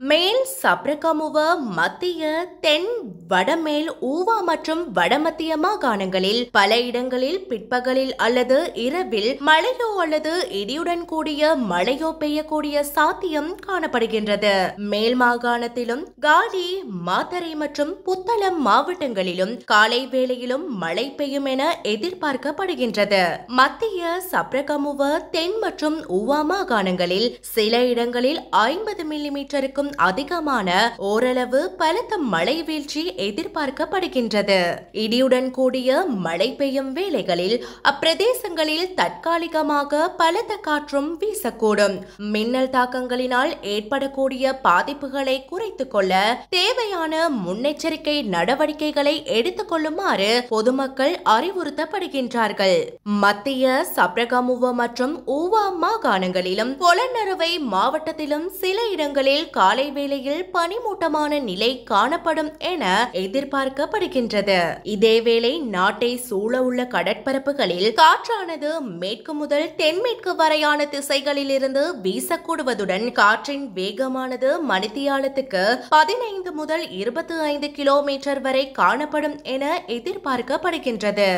மேல் சப்ரகமுவ மத்திய தென் வடமேல் ஊவா மற்றும் வடமத்திய மாகாணங்களில் பல இடங்களில் பிற்பகலில் அல்லது இரவில் மழையோ அல்லது இடியுடன் கூடிய மழையோ பெய்யக்கூடிய சாத்தியம் காணப்படுகின்றது. மேல் மாகாணத்திலும் காலி, மாத்தறை மற்றும் புத்தளம் மாவட்டங்களிலும் காலை வேளையிலும் மழை பெய்யும் என எதிர்பார்க்கப்படுகின்றது. மத்திய சப்ரகமுவ தென் மற்றும் ஊவா மாகாணங்களில் சில இடங்களில் 50 மில்லிமீட்டருக்கும் அதிகமான ஓரளவு பலத்த மழை வீழ்ச்சி எதிர்பார்க்கப்படுகின்றது. இடியுடன் கூடிய மழை பெய்யும் வேளைகளில் அப்பிரதேசங்களில் தற்காலிகமாக பலத்த காற்றும் வீசக்கூடும். மின்னல் தாக்கங்களினால் ஏற்படக்கூடிய பாதிப்புகளை குறைத்துக் கொள்ள தேவையான முன்னெச்சரிக்கை நடவடிக்கைகளை எடுத்துக் கொள்ளுமாறு பொதுமக்கள் அறிவுறுத்தப்படுகின்றார்கள். மத்திய சப்ரகமுவ மற்றும் ஊவா மாகாணங்களிலும் பொலன்னறுவை மாவட்டத்திலும் சில இடங்களில் காலை வேளையில் பனிமூட்டமான நிலை காணப்படும் என எதிர்பார்க்கப்படுகின்றது. இதேவேளை நாட்டை சூழ உள்ள கடற்பரப்புகளில் காற்றானது மேற்கு முதல் தென்மேற்கு வரையான திசைகளில் இருந்து வீசக்கூடுவதுடன் காற்றின் வேகமானது மணித்தியாலத்துக்கு 15 முதல் 25 கிலோமீட்டர் வரை காணப்படும் என எதிர்பார்க்கப்படுகின்றது.